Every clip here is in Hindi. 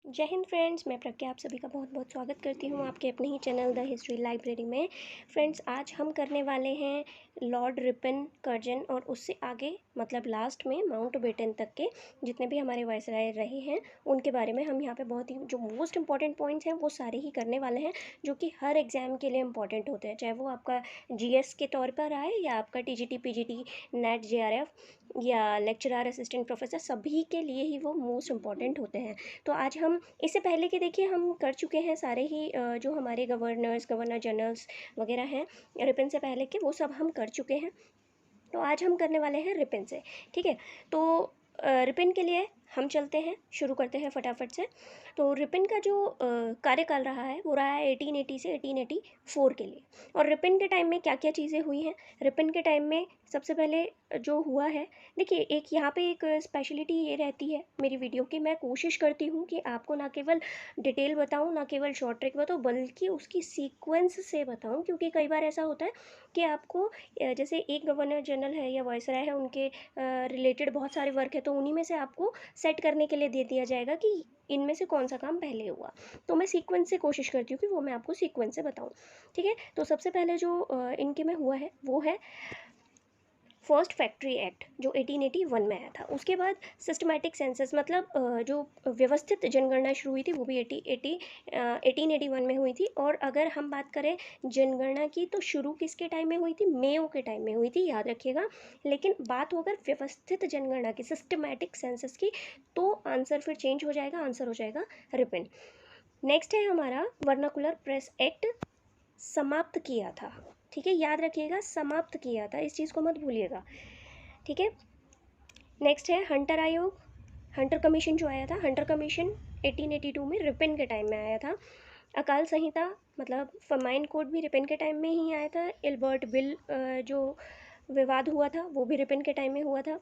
जय हिंद फ्रेंड्स, मैं प्रज्ञा आप सभी का बहुत बहुत स्वागत करती हूँ आपके अपने ही चैनल द हिस्ट्री लाइब्रेरी में। फ्रेंड्स, आज हम करने वाले हैं लॉर्ड रिपन, कर्जन और उससे आगे मतलब लास्ट में माउंटबेटन तक के जितने भी हमारे वायसराय रहे हैं उनके बारे में। हम यहाँ पे बहुत ही जो मोस्ट इंपॉर्टेंट पॉइंट्स हैं वो सारे ही करने वाले हैं, जो कि हर एग्ज़ाम के लिए इंपॉर्टेंट होते हैं, चाहे वो आपका जीएस के तौर पर आए या आपका टीजीटी, पीजीटी, नेट, जेआरएफ या लेक्चरर, असिस्टेंट प्रोफेसर, सभी के लिए ही वो मोस्ट इंपॉर्टेंट होते हैं। तो आज हम इससे पहले कि देखिए हम कर चुके हैं सारे ही जो हमारे गवर्नर जनरल्स वगैरह हैं रिपन से पहले के, वो सब हम कर चुके हैं। तो आज हम करने वाले हैं रिपन से, ठीक है। तो रिपन के लिए हम चलते हैं, शुरू करते हैं फटाफट से। तो रिपन का जो कार्यकाल रहा है वो रहा है 1880 से 1884 के लिए। और रिपन के टाइम में क्या क्या चीज़ें हुई हैं, रिपन के टाइम में सबसे पहले जो हुआ है, देखिए एक यहाँ पे एक स्पेशलिटी ये रहती है मेरी वीडियो की, मैं कोशिश करती हूँ कि आपको ना केवल डिटेल बताऊँ, ना केवल शॉर्ट ट्रिक बताऊँ, बल्कि उसकी सीक्वेंस से बताऊँ। क्योंकि कई बार ऐसा होता है कि आपको जैसे एक गवर्नर जनरल है या वायसराय है, उनके रिलेटेड बहुत सारे वर्क है, तो उन्हीं में से आपको सेट करने के लिए दे दिया जाएगा कि इनमें से कौन सा काम पहले हुआ। तो मैं सीक्वेंस से कोशिश करती हूँ कि वो मैं आपको सीक्वेंस से बताऊँ, ठीक है। तो सबसे पहले जो इनके में हुआ है वो है फर्स्ट फैक्ट्री एक्ट, जो 1881 में आया था। उसके बाद सिस्टमैटिक सेंसस, मतलब जो व्यवस्थित जनगणना शुरू हुई थी वो भी 1881 में हुई थी। और अगर हम बात करें जनगणना की, तो शुरू किसके टाइम में हुई थी? मेयो के टाइम में हुई थी, याद रखिएगा। लेकिन बात हो अगर व्यवस्थित जनगणना की, सिस्टमैटिक सेंसस की, तो आंसर फिर चेंज हो जाएगा, आंसर हो जाएगा रिपन। नेक्स्ट है हमारा वर्नाकुलर प्रेस एक्ट, समाप्त किया था, ठीक है, याद रखिएगा, समाप्त किया था, इस चीज़ को मत भूलिएगा, ठीक है। नेक्स्ट है हंटर आयोग, हंटर कमीशन जो आया था, हंटर कमीशन 1882 में रिपन के टाइम में आया था। अकाल संहिता मतलब फमाइन कोड भी रिपन के टाइम में ही आया था। एल्बर्ट बिल जो विवाद हुआ था वो भी रिपन के टाइम में हुआ था।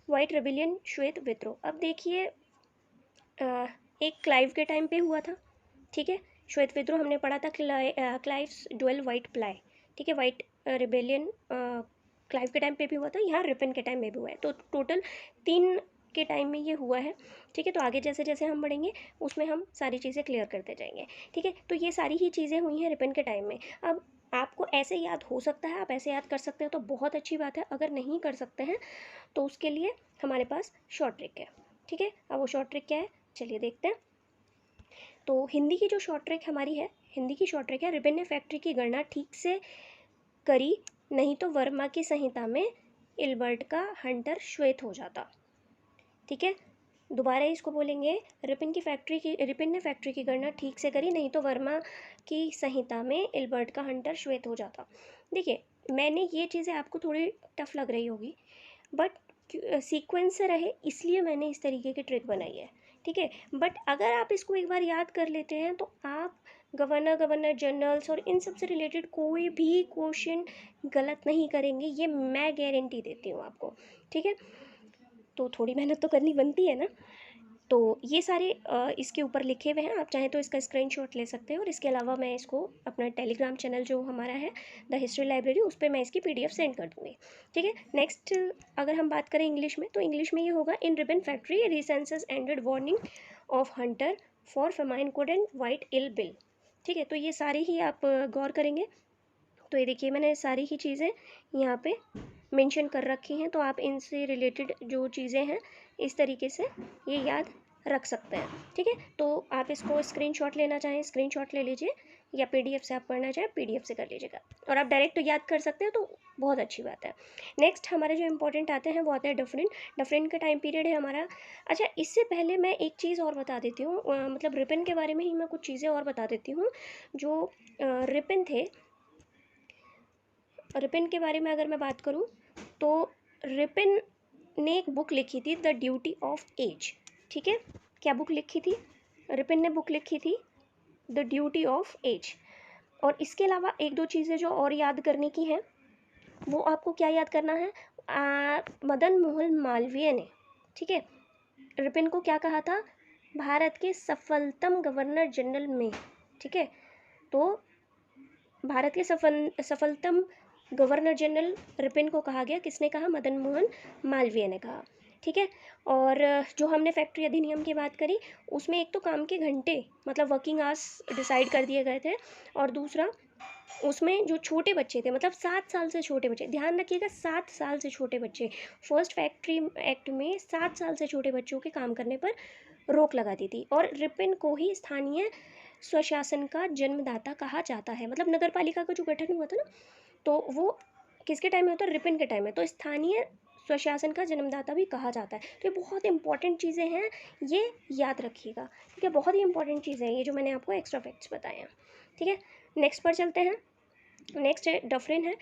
वाइट रेबिलियन, श्वेत विद्रोह, अब देखिए एक क्लाइव के टाइम पे हुआ था, ठीक है। श्वेत विद्रोह हमने पढ़ा था, क्लाइव्स डुएल वाइट प्लाई, ठीक है। वाइट रिबेलियन क्लाइव के टाइम पे भी हुआ था, यहाँ रिपन के टाइम में भी हुआ है। तो टोटल 3 के टाइम में ये हुआ है, ठीक है। तो आगे जैसे जैसे हम बढ़ेंगे उसमें हम सारी चीज़ें क्लियर करते जाएंगे, ठीक है। तो ये सारी ही चीज़ें हुई हैं रिपन के टाइम में। अब आपको ऐसे याद हो सकता है, आप ऐसे याद कर सकते हैं तो बहुत अच्छी बात है। अगर नहीं कर सकते हैं तो उसके लिए हमारे पास शॉर्ट ट्रिक है, ठीक है। अब वो शॉर्ट ट्रिक क्या है, चलिए देखते हैं। तो हिंदी की जो शॉर्ट ट्रिक हमारी है, हिंदी की शॉर्ट ट्रिक है, रिपन ने फैक्ट्री की गणना ठीक से करी, नहीं तो वर्मा की संहिता में इल्बर्ट का हंटर श्वेत हो जाता, ठीक है। दोबारा इसको बोलेंगे, रिपन ने फैक्ट्री की गणना ठीक से करी, नहीं तो वर्मा की संहिता में इल्बर्ट का हंटर श्वेत हो जाता। देखिए मैंने ये चीज़ें आपको थोड़ी टफ लग रही होगी, बट सीक्वेंस से रहे इसलिए मैंने इस तरीके की ट्रिक बनाई है, ठीक है। बट अगर आप इसको एक बार याद कर लेते हैं तो आप गवर्नर जनरल्स और इन सब से रिलेटेड कोई भी क्वेश्चन गलत नहीं करेंगे, ये मैं गारंटी देती हूँ आपको, ठीक है। तो थोड़ी मेहनत तो करनी बनती है ना। तो ये सारे इसके ऊपर लिखे हुए हैं, आप चाहें तो इसका स्क्रीनशॉट ले सकते हैं। और इसके अलावा मैं इसको अपना टेलीग्राम चैनल जो हमारा है द हिस्ट्री लाइब्रेरी, उस पर मैं इसकी पीडीएफ सेंड कर दूँगी, ठीक है। नेक्स्ट अगर हम बात करें इंग्लिश में, तो इंग्लिश में ये होगा, in ribbon factory recessions ended warning of hunter for famine code and white ill bill, ठीक है। तो ये सारे ही आप गौर करेंगे। तो ये देखिए मैंने सारी ही चीज़ें यहाँ पे मेंशन कर रखी हैं, तो आप इनसे रिलेटेड जो चीज़ें हैं इस तरीके से ये याद रख सकते हैं, ठीक है। तो आप इसको स्क्रीनशॉट लेना चाहें स्क्रीनशॉट ले लीजिए, या पीडीएफ से आप पढ़ना चाहें पीडीएफ से कर लीजिएगा, और आप डायरेक्ट तो याद कर सकते हैं तो बहुत अच्छी बात है। नेक्स्ट हमारे जो इंपॉर्टेंट आते हैं वो आते हैं डफरिन। डफरिन का टाइम पीरियड है हमारा। अच्छा, इससे पहले मैं एक चीज़ और बता देती हूँ, मतलब रिपन के बारे में ही मैं कुछ चीज़ें और बता देती हूँ। जो रिपन थे, रिपन के बारे में अगर मैं बात करूं तो रिपन ने एक बुक लिखी थी, द ड्यूटी ऑफ एज, ठीक है। क्या बुक लिखी थी? रिपन ने बुक लिखी थी द ड्यूटी ऑफ एज। और इसके अलावा एक दो चीज़ें जो और याद करने की हैं, वो आपको क्या याद करना है, मदन मोहन मालवीय ने, ठीक है, रिपन को क्या कहा था? भारत के सफलतम गवर्नर जनरल में, ठीक है। तो भारत के सफलतम गवर्नर जनरल रिपन को कहा गया, किसने कहा? मदन मोहन मालवीय ने कहा। ठीक है। और जो हमने फैक्ट्री अधिनियम की बात करी, उसमें एक तो काम के घंटे मतलब वर्किंग आवर्स डिसाइड कर दिए गए थे, और दूसरा उसमें जो छोटे बच्चे थे मतलब 7 साल से छोटे बच्चे, ध्यान रखिएगा 7 साल से छोटे बच्चे, फर्स्ट फैक्ट्री एक्ट में 7 साल से छोटे बच्चों के काम करने पर रोक लगा दी थी। और रिपन को ही स्थानीय स्वशासन का जन्मदाता कहा जाता है। मतलब नगर पालिका का जो गठन हुआ था ना, तो वो किसके टाइम में होता है? रिपन के टाइम में। तो स्थानीय स्वशासन का जन्मदाता भी कहा जाता है। तो ये बहुत इंपॉर्टेंट चीज़ें हैं, ये याद रखिएगा, ठीक है। बहुत ही इंपॉर्टेंट चीज़ें हैं ये जो मैंने आपको एक्स्ट्रा फैक्ट्स बताए हैं, ठीक है। नेक्स्ट पर चलते हैं। नेक्स्ट है डफरिन है।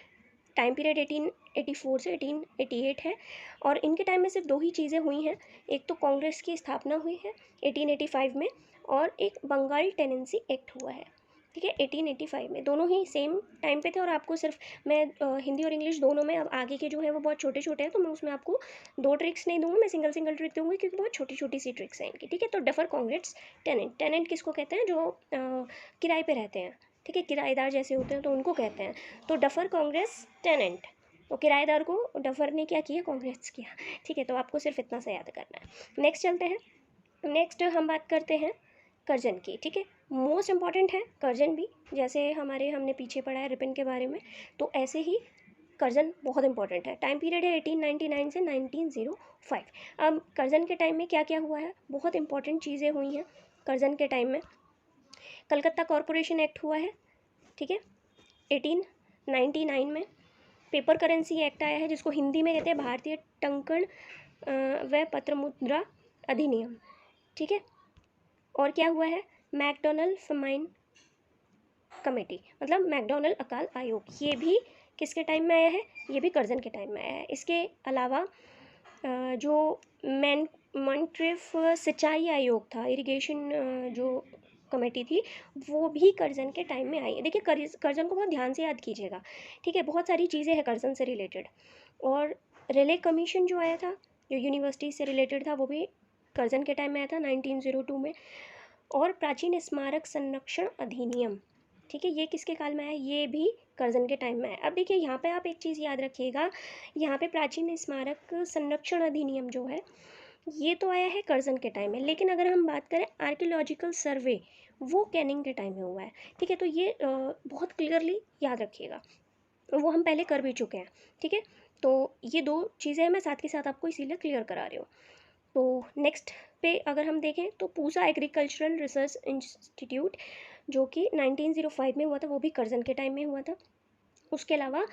टाइम पीरियड 1884 से 1888 है, और इनके टाइम में सिर्फ दो ही चीज़ें हुई हैं। एक तो कांग्रेस की स्थापना हुई है 1885 में, और एक बंगाल टेनेंसी एक्ट हुआ है, ठीक है, 1885 में। दोनों ही सेम टाइम पे थे। और आपको सिर्फ मैं हिंदी और इंग्लिश दोनों में, अब आगे के जो है वो बहुत छोटे छोटे हैं, तो मैं उसमें आपको 2 ट्रिक्स नहीं दूंगी, मैं सिंगल सिंगल ट्रिक दूंगी, क्योंकि बहुत छोटी छोटी सी ट्रिक्स हैं इनकी, ठीक है। तो डफर कांग्रेस टेनेंट, टेनेंट किसको कहते हैं? जो किराए पे रहते हैं, ठीक है, किराएदार जैसे होते हैं तो उनको कहते हैं। तो डफर कांग्रेस टेनेंट, तो किराएदार को डफर ने क्या किया? कांग्रेस किया, ठीक है। तो आपको सिर्फ इतना सा याद करना है। नेक्स्ट चलते हैं। नेक्स्ट हम बात करते हैं कर्जन की, ठीक है। मोस्ट इंपॉर्टेंट है कर्जन भी, जैसे हमने पीछे पढ़ा है रिपन के बारे में, तो ऐसे ही कर्जन बहुत इंपॉर्टेंट है। टाइम पीरियड है 1899 से 1905। अब कर्जन के टाइम में क्या क्या हुआ है? बहुत इंपॉर्टेंट चीज़ें हुई हैं कर्जन के टाइम में। कलकत्ता कॉरपोरेशन एक्ट हुआ है, ठीक है, 1899 में। पेपर करेंसी एक्ट आया है, जिसको हिंदी में कहते हैं भारतीय टंकण व पत्र मुद्रा अधिनियम, ठीक है। और क्या हुआ है? मैकडोनल्ड फमाइन कमेटी, मतलब मैकडोनल्ड अकाल आयोग, ये भी किसके टाइम में आया है? ये भी कर्जन के टाइम में आया है। इसके अलावा जो मॉन्ट्रेफ सिंचाई आयोग था, इरिगेशन जो कमेटी थी, वो भी कर्जन के टाइम में आई है। देखिए कर्जन को बहुत ध्यान से याद कीजिएगा, ठीक है। बहुत सारी चीज़ें हैं कर्जन से रिलेटेड। और रिले कमीशन जो आया था, जो यूनिवर्सिटी से रिलेटेड था, वो भी कर्जन के टाइम में आया था 1902 में। और प्राचीन स्मारक संरक्षण अधिनियम, ठीक है, ये किसके काल में आया? ये भी कर्जन के टाइम में आया। अब देखिए यहाँ पे आप एक चीज़ याद रखिएगा, यहाँ पे प्राचीन स्मारक संरक्षण अधिनियम जो है, ये तो आया है कर्जन के टाइम में। लेकिन अगर हम बात करें आर्कियोलॉजिकल सर्वे, वो कैनिंग के टाइम में हुआ है, ठीक है। तो ये बहुत क्लियरली याद रखिएगा, वो हम पहले कर भी चुके हैं, ठीक है। तो ये दो चीज़ें मैं साथ के साथ आपको इसीलिए क्लियर करा रही हूँ। तो नेक्स्ट पे अगर हम देखें तो पूसा एग्रीकल्चरल रिसर्च इंस्टीट्यूट, जो कि 1905 में हुआ था, वो भी कर्जन के टाइम में हुआ था। उसके अलावा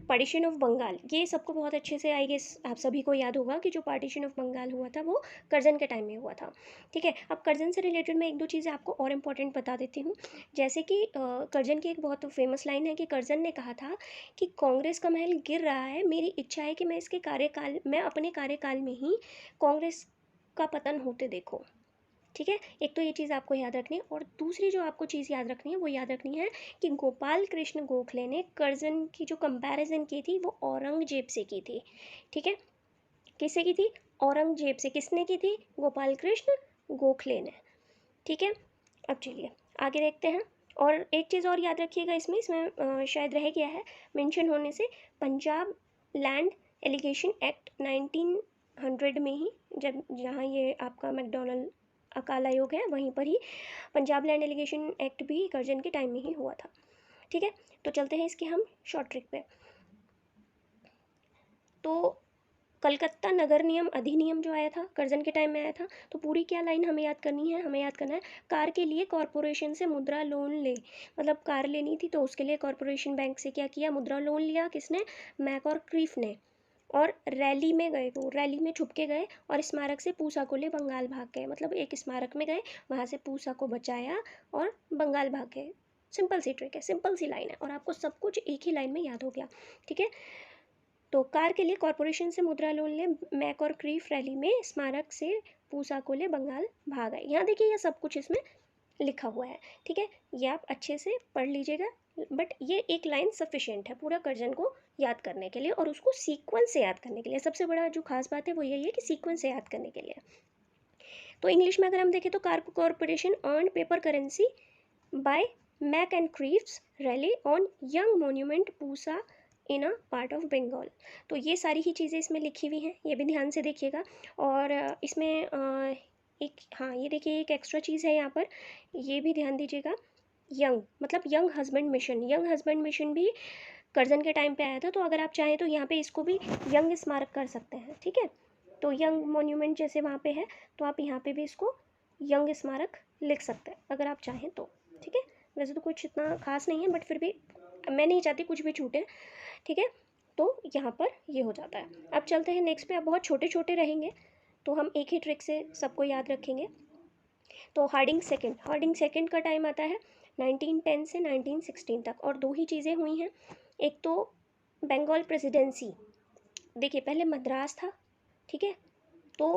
पार्टीशन ऑफ बंगाल, ये सबको बहुत अच्छे से आई गेस आप सभी को याद होगा कि जो पार्टीशन ऑफ बंगाल हुआ था वो कर्जन के टाइम में हुआ था, ठीक है। अब कर्जन से रिलेटेड मैं एक दो चीज़ें आपको और इम्पोर्टेंट बता देती हूँ। जैसे कि कर्जन की एक बहुत फेमस लाइन है कि कर्जन ने कहा था कि कांग्रेस का महल गिर रहा है, मेरी इच्छा है कि मैं अपने कार्यकाल में ही कांग्रेस का पतन होते देखो, ठीक है। एक तो ये चीज़ आपको याद रखनी है। और दूसरी जो आपको चीज़ याद रखनी है वो याद रखनी है कि गोपाल कृष्ण गोखले ने कर्जन की जो कंपैरिजन की थी वो औरंगजेब से की थी, ठीक है। किससे की थी? औरंगजेब से। किसने की थी? गोपाल कृष्ण गोखले ने, ठीक है। अब चलिए आगे देखते हैं। और एक चीज़ और याद रखिएगा, इसमें शायद रह गया है मेंशन होने से, पंजाब लैंड एलिगेशन एक्ट 1900 में ही, जब जहाँ ये आपका मैकडोनल्ड अकाल आयोग है, वहीं पर ही पंजाब लैंड एलिगेशन एक्ट भी कर्जन के टाइम में ही हुआ था, ठीक है। तो चलते हैं इसके हम शॉर्ट ट्रिक पे। तो कलकत्ता नगर नियम अधिनियम जो आया था कर्जन के टाइम में आया था, तो पूरी क्या लाइन हमें याद करनी है? हमें याद करना है कार के लिए कॉरपोरेशन से मुद्रा लोन ले, मतलब कार लेनी थी तो उसके लिए कॉरपोरेशन बैंक से क्या किया? मुद्रा लोन लिया। किसने? मैक और क्रीफ ने। और रैली में गए, वो रैली में छुप के गए और स्मारक से पूसा को ले बंगाल भाग गए। मतलब एक स्मारक में गए, वहाँ से पूसा को बचाया और बंगाल भाग गए। सिंपल सी ट्रिक है, सिंपल सी लाइन है, और आपको सब कुछ एक ही लाइन में याद हो गया, ठीक है। तो कार के लिए कॉरपोरेशन से मुद्रा लोन ले, मैक और क्रीफ रैली में स्मारक से पूसा को ले बंगाल भाग गए। यहाँ देखिए, यह सब कुछ इसमें लिखा हुआ है, ठीक है। ये आप अच्छे से पढ़ लीजिएगा, बट ये एक लाइन सफिशिएंट है पूरा कर्जन को याद करने के लिए और उसको सीक्वेंस से याद करने के लिए। सबसे बड़ा जो खास बात है वो यही है कि सीक्वेंस से याद करने के लिए। तो इंग्लिश में अगर हम देखें तो car corporation earn paper currency by Mac and Cripps rally on young monument Pusa in a part of Bengal. तो ये सारी ही चीज़ें इसमें लिखी हुई हैं, ये भी ध्यान से देखिएगा। और इसमें एक, हाँ ये देखिए एक एक्स्ट्रा चीज़ है यहाँ पर, ये भी ध्यान दीजिएगा। यंग मतलब young husband mission, young husband mission भी कर्जन के टाइम पे आया था। तो अगर आप चाहें तो यहाँ पे इसको भी यंग स्मारक कर सकते हैं, ठीक है। तो यंग मॉन्यूमेंट जैसे वहाँ पे है, तो आप यहाँ पे भी इसको यंग स्मारक लिख सकते हैं अगर आप चाहें तो, ठीक है। वैसे तो कुछ इतना खास नहीं है, बट फिर भी मैं नहीं चाहती कुछ भी छूटे, ठीक है। तो यहाँ पर ये हो जाता है। अब चलते हैं नेक्स्ट पे। अब बहुत छोटे छोटे रहेंगे तो हम एक ही ट्रिक से सबको याद रखेंगे। तो हार्डिंग सेकंड का टाइम आता है 1910 से 1916 तक, और दो ही चीज़ें हुई हैं। एक तो बंगाल प्रेसिडेंसी, देखिए पहले मद्रास था, ठीक है। तो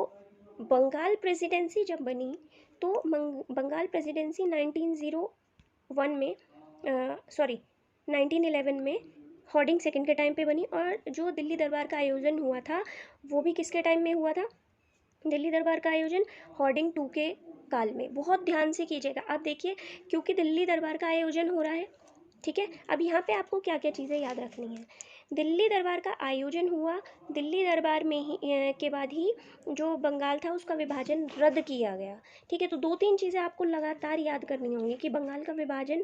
बंगाल प्रेसिडेंसी जब बनी तो बंगाल प्रेसिडेंसी 1901 में, सॉरी 1911 में हार्डिंग सेकंड के टाइम पे बनी। और जो दिल्ली दरबार का आयोजन हुआ था वो भी किसके टाइम में हुआ था? दिल्ली दरबार का आयोजन हार्डिंग टू के काल में। बहुत ध्यान से कीजिएगा आप, देखिए क्योंकि दिल्ली दरबार का आयोजन हो रहा है, ठीक है। अब यहाँ पे आपको क्या क्या चीज़ें याद रखनी है। दिल्ली दरबार का आयोजन हुआ, दिल्ली दरबार में ही के बाद ही जो बंगाल था उसका विभाजन रद्द किया गया, ठीक है। तो दो तीन चीज़ें आपको लगातार याद करनी होंगी कि बंगाल का विभाजन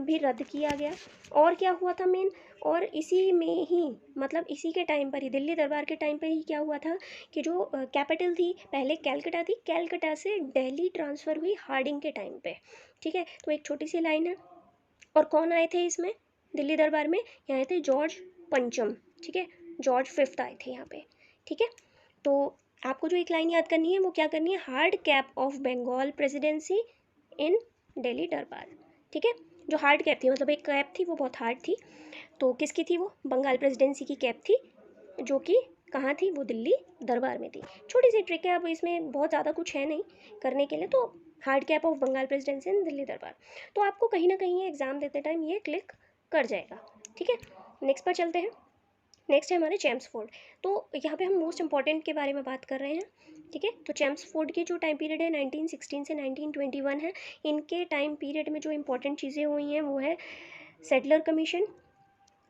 भी रद्द किया गया, और क्या हुआ था मेन, और इसी में ही मतलब इसी के टाइम पर ही, दिल्ली दरबार के टाइम पर ही क्या हुआ था कि जो कैपिटल थी पहले कैलकटा थी, कैलकटा से दिल्ली ट्रांसफ़र हुई हार्डिंग के टाइम पे, ठीक है। तो एक छोटी सी लाइन है। और कौन आए थे इसमें दिल्ली दरबार में? यहाँ आए थे जॉर्ज पंचम, ठीक है, जॉर्ज फिफ्थ आए थे यहाँ पे, ठीक है। तो आपको जो एक लाइन याद करनी है वो क्या करनी है? Hard cap of Bengal presidency in Delhi Durbar, ठीक है। जो हार्ड कैप थी मतलब एक कैप थी वो बहुत हार्ड थी, तो किसकी थी वो? बंगाल प्रेसिडेंसी की कैप थी, जो कि कहाँ थी? वो दिल्ली दरबार में थी। छोटी सी ट्रिक है, अब इसमें बहुत ज़्यादा कुछ है नहीं करने के लिए। तो hard cap of Bengal presidency in Delhi Durbar, तो आपको कहीं ना कहीं एग्ज़ाम देते टाइम ये क्लिक कर जाएगा, ठीक है। नेक्स्ट पर चलते हैं। नेक्स्ट है हमारे चैम्प्सफोर्ड। तो यहाँ पे हम मोस्ट इंपॉर्टेंट के बारे में बात कर रहे हैं, ठीक है। तो चैम्प्सफोर्ड की जो टाइम पीरियड है 1916 से 1921 है। इनके टाइम पीरियड में जो इंपॉर्टेंट चीज़ें हुई हैं वो है settler commission,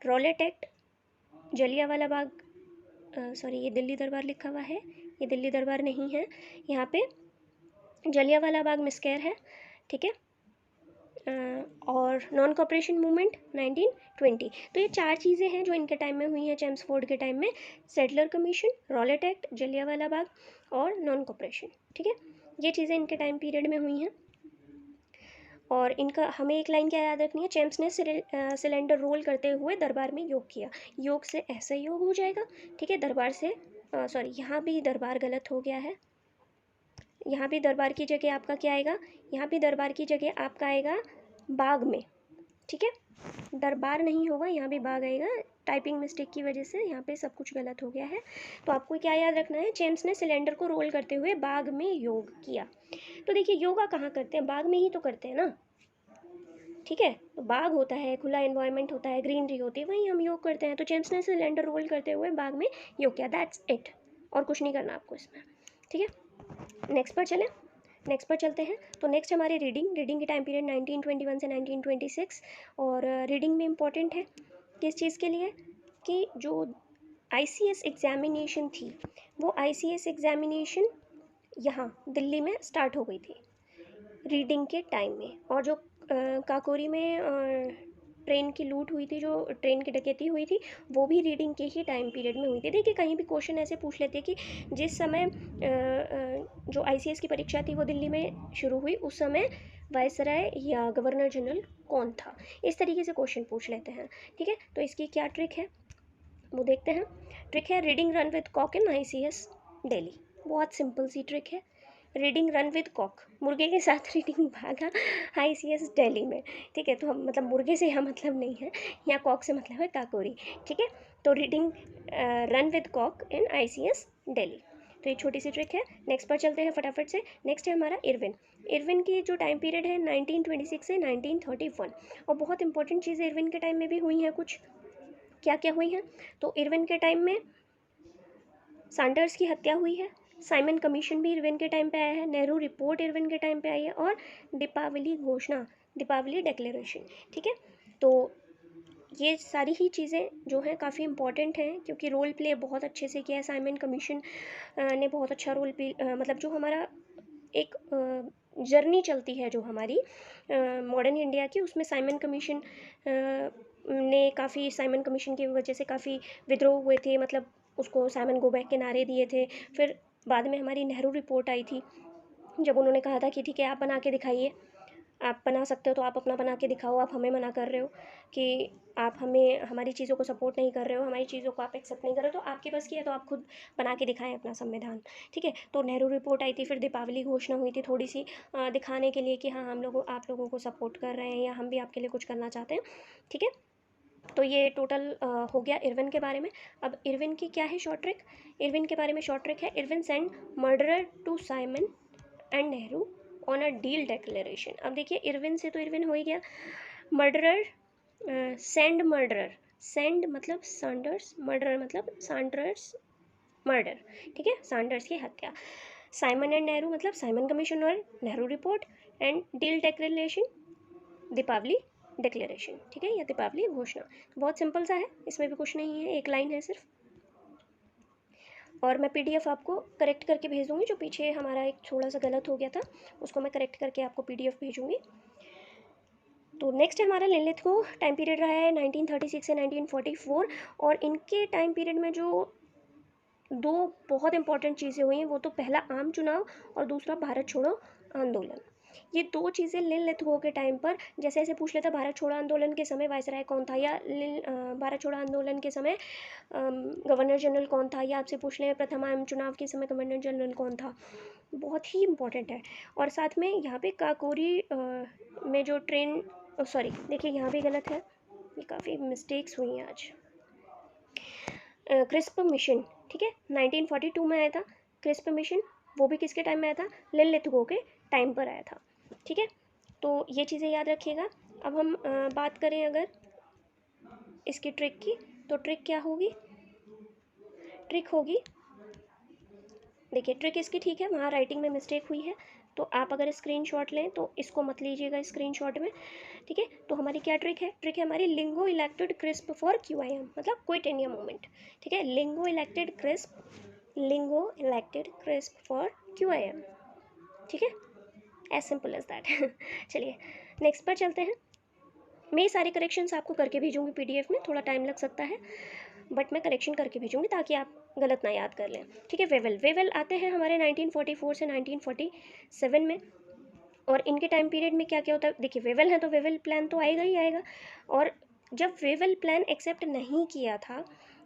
Rowlatt act, Jallianwala Bagh, sorry ये दिल्ली दरबार लिखा हुआ है, ये दिल्ली दरबार नहीं है, यहाँ पे जलियांवाला बाग मिस्केर है, ठीक है। और नॉन कॉपरेशन मूवमेंट 1920। तो ये चार चीज़ें हैं जो इनके टाइम में हुई हैं, चैम्प्सफोर्ड के टाइम में। Settler commission, Rowlatt act, Jallianwala Bagh और नॉन कॉपरेशन, ठीक है। ये चीज़ें इनके टाइम पीरियड में हुई हैं। और इनका हमें एक लाइन क्या याद रखनी है? चैम्प्स ने सिलेंडर रोल करते हुए दरबार में योग किया। योग से ऐसा योग हो जाएगा, ठीक है। दरबार से सॉरी यहाँ भी दरबार गलत हो गया है, यहाँ भी दरबार की जगह आपका क्या आएगा? यहाँ भी दरबार की जगह आपका आएगा बाग में, ठीक है। दरबार नहीं होगा, यहाँ भी बाग आएगा। टाइपिंग मिस्टेक की वजह से यहाँ पे सब कुछ गलत हो गया है। तो आपको क्या याद रखना है? चैम्प्स ने सिलेंडर को रोल करते हुए बाग में योग किया। तो देखिए योगा कहाँ करते हैं? बाग में ही तो करते हैं ना, ठीक है। तो बाग होता है, खुला एनवायरनमेंट होता है, ग्रीनरी होती है, वहीं हम योग करते हैं। तो चैम्प्स ने सिलेंडर रोल करते हुए बाग में योग किया, दैट्स इट। और कुछ नहीं करना आपको इसमें, ठीक है। नेक्स्ट पर चलें, नेक्स्ट पर चलते हैं। तो नेक्स्ट हमारी रीडिंग की टाइम पीरियड 1921 से 1926। और रीडिंग में इम्पॉर्टेंट है किस चीज़ के लिए? कि जो आईसीएस एग्ज़ामिनेशन थी वो आईसीएस एग्ज़ामिनेशन यहाँ दिल्ली में स्टार्ट हो गई थी रीडिंग के टाइम में। और जो काकोरी में ट्रेन की लूट हुई थी, जो ट्रेन की डकैती हुई थी, वो भी रीडिंग के ही टाइम पीरियड में हुई थी। देखिए कहीं भी क्वेश्चन ऐसे पूछ लेते कि जिस समय जो आईसीएस की परीक्षा थी वो दिल्ली में शुरू हुई, उस समय वायसराय या गवर्नर जनरल कौन था, इस तरीके से क्वेश्चन पूछ लेते हैं, ठीक है। तो इसकी क्या ट्रिक है वो देखते हैं। ट्रिक है reading run with cock in ICS Delhi. बहुत सिंपल सी ट्रिक है। रीडिंग रन विद कॉक, मुर्गे के साथ रीडिंग भागा आईसीएस दिल्ली में, ठीक है। तो हम मतलब मुर्गे से यहाँ मतलब नहीं है, यहाँ कॉक से मतलब है काकोरी, ठीक है। तो reading run with cock in ICS Delhi, तो ये छोटी सी ट्रिक है। नेक्स्ट पर चलते हैं फटाफट से। नेक्स्ट है हमारा इरविन की जो टाइम पीरियड है 1926 से 1931। और बहुत इंपॉर्टेंट चीज़ें इरविन के टाइम में भी हुई हैं कुछ, क्या क्या हुई हैं? तो इरविन के टाइम में सैंडर्स की हत्या हुई है, साइमन कमीशन भी इरविन के टाइम पे आया है, नेहरू रिपोर्ट इरविन के टाइम पे आई है, और दीपावली घोषणा, दीपावली डिक्लेरेशन, ठीक है। तो ये सारी ही चीज़ें जो हैं काफ़ी इम्पॉर्टेंट हैं, क्योंकि रोल प्ले बहुत अच्छे से किया है साइमन कमीशन ने, बहुत अच्छा रोल प्ले मतलब जो हमारा एक जर्नी चलती है जो हमारी मॉडर्न इंडिया की, उसमें साइमन कमीशन ने काफ़ी, साइमन कमीशन की वजह से काफ़ी विद्रोह हुए थे, मतलब उसको साइमन गो बैक के नारे दिए थे। फिर बाद में हमारी नेहरू रिपोर्ट आई थी, जब उन्होंने कहा था कि ठीक है आप बना के दिखाइए, आप बना सकते हो तो आप अपना बना के दिखाओ, आप हमें मना कर रहे हो कि आप हमें, हमारी चीज़ों को सपोर्ट नहीं कर रहे हो, हमारी चीज़ों को आप एक्सेप्ट नहीं कर रहे हो, तो आपके बस की है तो आप खुद बना के दिखाएं अपना संविधान। ठीक है, तो नेहरू रिपोर्ट आई थी, फिर दीपावली घोषणा हुई थी, थोड़ी सी दिखाने के लिए कि हाँ हम लोग आप लोगों को सपोर्ट कर रहे हैं या हम भी आपके लिए कुछ करना चाहते हैं। ठीक है, तो ये टोटल हो गया इरविन के बारे में। अब इरविन की क्या है शॉर्ट ट्रिक, इरविन के बारे में शॉर्ट ट्रिक है, Irwin send murderer to Simon and Nehru on a deal declaration. अब देखिए इरविन से तो इरविन हो ही गया, मर्डरर, सेंड मर्डरर, सेंड मतलब सैंडर्स, मर्डरर मतलब सैंडर्स मर्डर, ठीक है, सैंडर्स की हत्या। साइमन एंड नेहरू मतलब साइमन कमीशन और Nehru report, and deal declaration Deepavali declaration, ठीक है, या दीपावली घोषणा। बहुत सिंपल सा है, इसमें भी कुछ नहीं है, एक लाइन है सिर्फ। और मैं पीडीएफ आपको करेक्ट करके भेज दूँगी, जो पीछे हमारा एक थोड़ा सा गलत हो गया था उसको मैं करेक्ट करके आपको पीडीएफ भेजूँगी। तो नेक्स्ट हमारा ले लेते को टाइम पीरियड रहा है 1936 से 1944, और इनके टाइम पीरियड में जो दो बहुत इंपॉर्टेंट चीज़ें हुई हैं, वो तो पहला आम चुनाव और दूसरा भारत छोड़ो आंदोलन। ये दो चीज़ें लिन लिथगो के टाइम पर, जैसे ऐसे पूछ लेता भारत छोड़ो आंदोलन के समय वायसराय कौन था, या भारत छोड़ो आंदोलन के समय गवर्नर जनरल कौन था, या आपसे पूछ लें प्रथम आम चुनाव के समय गवर्नर जनरल कौन था, बहुत ही इंपॉर्टेंट है। और साथ में यहाँ पे काकोरी में जो ट्रेन, सॉरी देखिए यहाँ भी गलत है, ये काफ़ी मिस्टेक्स हुई हैं आज। क्रिस्प मिशन, ठीक है, 1942 में आया था क्रिस्प मिशन, वो भी किसके टाइम में आया था, लिन लिथगो के टाइम पर आया था। ठीक है, तो ये चीज़ें याद रखिएगा। अब हम बात करें अगर इसकी ट्रिक की, तो ट्रिक क्या होगी, ट्रिक होगी, देखिए ट्रिक इसकी ठीक है, वहाँ राइटिंग में मिस्टेक हुई है, तो आप अगर स्क्रीनशॉट लें तो इसको मत लीजिएगा स्क्रीनशॉट में। ठीक है, तो हमारी क्या ट्रिक है, ट्रिक है हमारी lingo elected crisp for QIM, मतलब क्विट इंडिया मूवमेंट। ठीक है, lingo elected crisp, lingo elected crisp for QIM। ठीक है, एज सिंपल एज दैट। चलिए नेक्स्ट पर चलते हैं। मैं ये सारे करेक्शंस आपको करके भेजूँगी पीडीएफ में, थोड़ा टाइम लग सकता है बट मैं करेक्शन करके भेजूँगी ताकि आप गलत ना याद कर लें। ठीक है, वेवल, वेवल आते हैं हमारे 1944 से 1947 में, और इनके टाइम पीरियड में क्या क्या होता है, देखिए वेवल है तो वेवल प्लान तो आएगा ही आएगा। और जब वेवल प्लान एक्सेप्ट नहीं किया था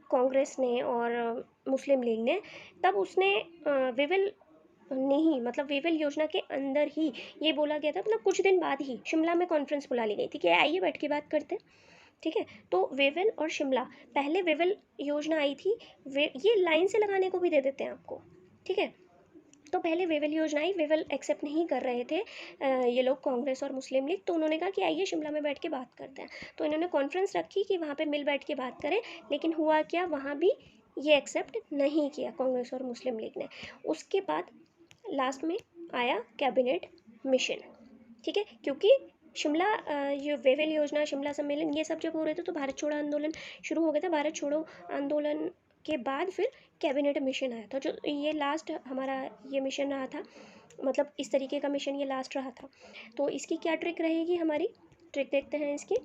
कांग्रेस ने और मुस्लिम लीग ने, तब उसने वेवल नहीं, मतलब वेवल योजना के अंदर ही ये बोला गया था, मतलब कुछ दिन बाद ही शिमला में कॉन्फ्रेंस बुला ली गई थी कि आइए बैठ के बात करते हैं। ठीक है, तो वेवल और शिमला, पहले वेवल योजना आई थी, ये लाइन से लगाने को भी दे देते हैं आपको। ठीक है, तो पहले वेवल योजना आई, वेवल एक्सेप्ट नहीं कर रहे थे ये लोग कांग्रेस और मुस्लिम लीग, तो उन्होंने कहा कि आइए शिमला में बैठ के बात करते हैं। तो इन्होंने कॉन्फ्रेंस रखी कि वहाँ पे मिल बैठ के बात करें, लेकिन हुआ क्या, वहाँ भी ये एक्सेप्ट नहीं किया कांग्रेस और मुस्लिम लीग ने। उसके बाद लास्ट में आया कैबिनेट मिशन। ठीक है, क्योंकि शिमला ये वेवल योजना, शिमला सम्मेलन, ये सब जब हो रहे थे तो भारत छोड़ो आंदोलन शुरू हो गया था। भारत छोड़ो आंदोलन के बाद फिर कैबिनेट मिशन आया था, जो ये लास्ट हमारा ये मिशन रहा था, मतलब इस तरीके का मिशन ये लास्ट रहा था। तो इसकी क्या ट्रिक रहेगी, हमारी ट्रिक देखते हैं। इसकी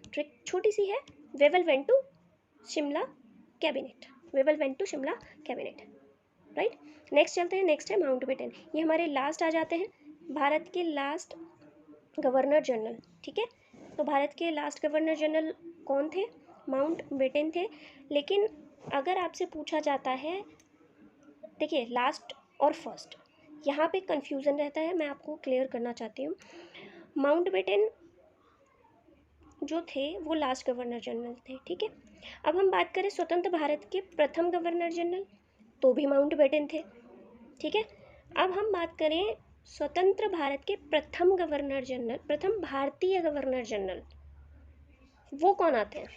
ट्रिक छोटी सी है, Wavell went to Shimla cabinet, Wavell went to Shimla cabinet, right. Next चलते हैं, नेक्स्ट है माउंट बेटन, ये हमारे लास्ट आ जाते हैं, भारत के लास्ट गवर्नर जनरल। ठीक है, तो भारत के लास्ट गवर्नर जनरल कौन थे, माउंट बेटन थे। लेकिन अगर आपसे पूछा जाता है, देखिए लास्ट और फर्स्ट यहाँ पे कंफ्यूजन रहता है, मैं आपको क्लियर करना चाहती हूँ। माउंट बेटन जो थे वो लास्ट गवर्नर जनरल थे। ठीक है, अब हम बात करें स्वतंत्र भारत के प्रथम गवर्नर जनरल, तो भी माउंट बेटन थे। ठीक है, अब हम बात करें स्वतंत्र भारत के प्रथम गवर्नर जनरल, प्रथम भारतीय गवर्नर जनरल, वो कौन आते हैं।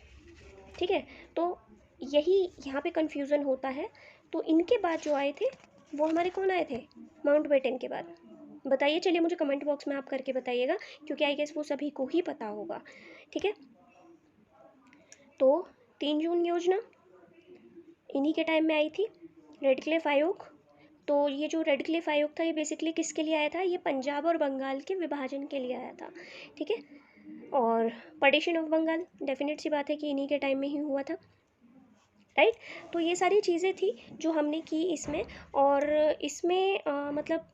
ठीक है, तो यही यहाँ पे कंफ्यूजन होता है। तो इनके बाद जो आए थे वो हमारे कौन आए थे, माउंट बेटन के बाद, बताइए, चलिए मुझे कमेंट बॉक्स में आप करके बताइएगा, क्योंकि आई गेस वो सभी को ही पता होगा। ठीक है, तो 3 जून योजना इन्हीं के टाइम में आई थी। रेडक्लिफ आयोग, तो ये जो रेडक्लिफ आयोग था ये बेसिकली किसके लिए आया था? ये पंजाब और बंगाल के विभाजन के लिए आया था, ठीक है। और पार्टीशन ऑफ बंगाल, डेफिनेट सी बात है कि इन्हीं के टाइम में ही हुआ था, राइट। तो ये सारी चीज़ें थी जो हमने की इसमें, और इसमें मतलब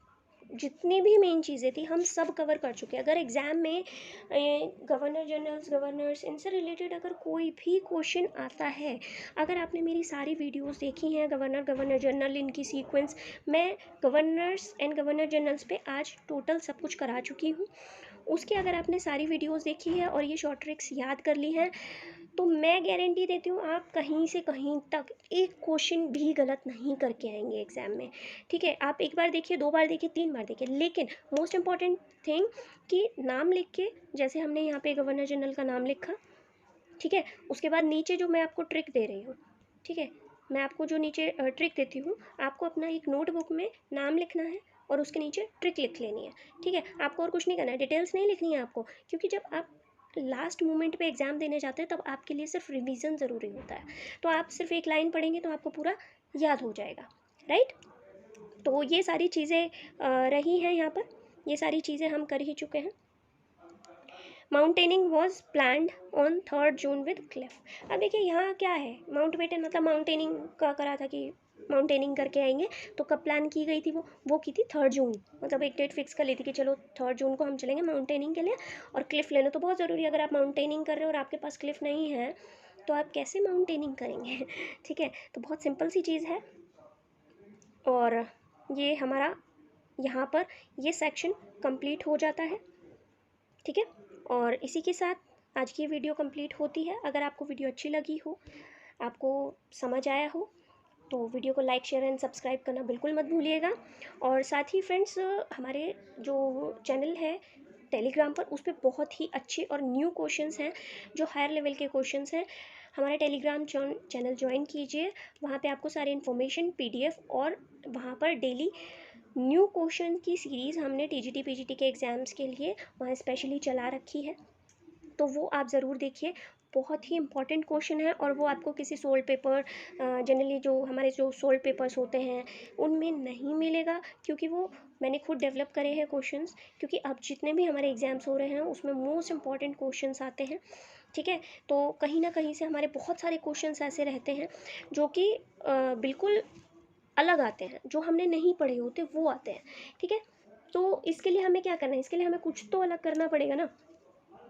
जितनी भी मेन चीज़ें थी हम सब कवर कर चुके हैं। अगर एग्ज़ाम में गवर्नर जनरल्स, गवर्नर्स, इनसे रिलेटेड अगर कोई भी क्वेश्चन आता है, अगर आपने मेरी सारी वीडियोस देखी हैं गवर्नर, गवर्नर जनरल, इनकी सीक्वेंस, मैं गवर्नर्स एंड गवर्नर जनरल्स पे आज टोटल सब कुछ करा चुकी हूँ। उसके अगर आपने सारी वीडियोस देखी है और ये शॉर्ट ट्रिक्स याद कर ली हैं, तो मैं गारंटी देती हूँ आप कहीं से कहीं तक एक क्वेश्चन भी गलत नहीं करके आएंगे एग्ज़ाम में, ठीक है। आप एक बार देखिए, 2 बार देखिए, 3 बार देखिए, लेकिन मोस्ट इम्पॉर्टेंट थिंग कि नाम लिख के, जैसे हमने यहाँ पे गवर्नर जनरल का नाम लिखा, ठीक है, उसके बाद नीचे जो मैं आपको ट्रिक दे रही हूँ, ठीक है, मैं आपको जो नीचे ट्रिक देती हूँ, आपको अपना एक नोटबुक में नाम लिखना है और उसके नीचे ट्रिक लिख लेनी है, ठीक है। आपको और कुछ नहीं करना है, डिटेल्स नहीं लिखनी है आपको, क्योंकि जब आप लास्ट मोमेंट पे एग्ज़ाम देने जाते हैं तब आपके लिए सिर्फ रिवीजन ज़रूरी होता है। तो आप सिर्फ एक लाइन पढ़ेंगे तो आपको पूरा याद हो जाएगा, राइट। तो ये सारी चीज़ें रही हैं यहाँ पर, ये सारी चीज़ें हम कर ही चुके हैं। माउंटेनिंग was planned on 3 June with cliff. अब देखिए यहाँ क्या है, माउंटबेटन मतलब माउंटेनिंग का करा था कि माउंटेनिंग करके आएंगे, तो कब प्लान की गई थी? वो की थी 3 जून, मतलब एक डेट फिक्स कर ली थी कि चलो 3 जून को हम चलेंगे माउंटेनिंग के लिए। और क्लिफ लेना तो बहुत ज़रूरी है, अगर आप माउंटेनिंग कर रहे हो और आपके पास क्लिफ नहीं है तो आप कैसे माउंटेनिंग करेंगे ठीक है। तो बहुत सिंपल सी चीज़ है, और ये हमारा यहाँ पर ये सेक्शन कंप्लीट हो जाता है, ठीक है। और इसी के साथ आज की वीडियो कंप्लीट होती है। अगर आपको वीडियो अच्छी लगी हो, आपको समझ आया हो, तो वीडियो को लाइक, शेयर एंड सब्सक्राइब करना बिल्कुल मत भूलिएगा। और साथ ही फ्रेंड्स, हमारे जो चैनल है टेलीग्राम पर, उस पर बहुत ही अच्छे और न्यू क्वेश्चंस हैं, जो हायर लेवल के क्वेश्चंस हैं। हमारे टेलीग्राम चैनल ज्वाइन कीजिए, वहाँ पे आपको सारी इन्फॉर्मेशन PDF, और वहाँ पर डेली न्यू क्वेश्चन की सीरीज़ हमने TGT PGT के एग्ज़ाम्स के लिए वहाँ स्पेशली चला रखी है, तो वो आप ज़रूर देखिए। बहुत ही इंपॉर्टेंट क्वेश्चन है, और वो आपको किसी सोल्ड पेपर, जनरली जो हमारे जो सोल्ड पेपर्स होते हैं उनमें नहीं मिलेगा, क्योंकि वो मैंने खुद डेवलप करे हैं क्वेश्चंस। क्योंकि अब जितने भी हमारे एग्ज़ाम्स हो रहे हैं उसमें मोस्ट इंपॉर्टेंट क्वेश्चंस आते हैं, ठीक है। तो कहीं ना कहीं से हमारे बहुत सारे क्वेश्चंस ऐसे रहते हैं जो कि बिल्कुल अलग आते हैं, जो हमने नहीं पढ़े होते वो आते हैं, ठीक है। तो इसके लिए हमें क्या करना है, इसके लिए हमें कुछ तो अलग करना पड़ेगा ना।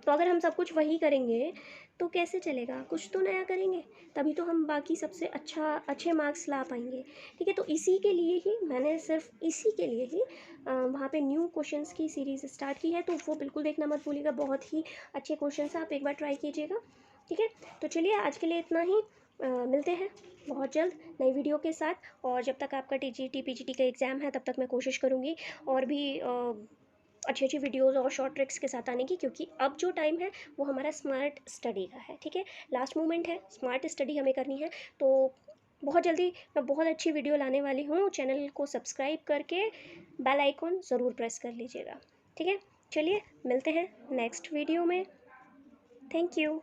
तो अगर हम सब कुछ वही करेंगे तो कैसे चलेगा, कुछ तो नया करेंगे, तभी तो हम बाकी सबसे अच्छे मार्क्स ला पाएंगे, ठीक है। तो इसी के लिए ही मैंने, सिर्फ इसी के लिए ही वहाँ पे न्यू क्वेश्चंस की सीरीज़ स्टार्ट की है, तो वो बिल्कुल देखना मत भूलिएगा। बहुत ही अच्छे क्वेश्चंस आप एक बार ट्राई कीजिएगा, ठीक है। तो चलिए आज के लिए इतना ही, मिलते हैं बहुत जल्द नई वीडियो के साथ। और जब तक आपका TGT PGT का एग्ज़ाम है तब तक मैं कोशिश करूँगी और भी अच्छी अच्छी वीडियोस और शॉर्ट ट्रिक्स के साथ आने की, क्योंकि अब जो टाइम है वो हमारा स्मार्ट स्टडी का है, ठीक है। लास्ट मोमेंट है, स्मार्ट स्टडी हमें करनी है। तो बहुत जल्दी मैं बहुत अच्छी वीडियो लाने वाली हूँ। चैनल को सब्सक्राइब करके बेल आइकॉन ज़रूर प्रेस कर लीजिएगा, ठीक है। चलिए मिलते हैं नेक्स्ट वीडियो में। Thank you.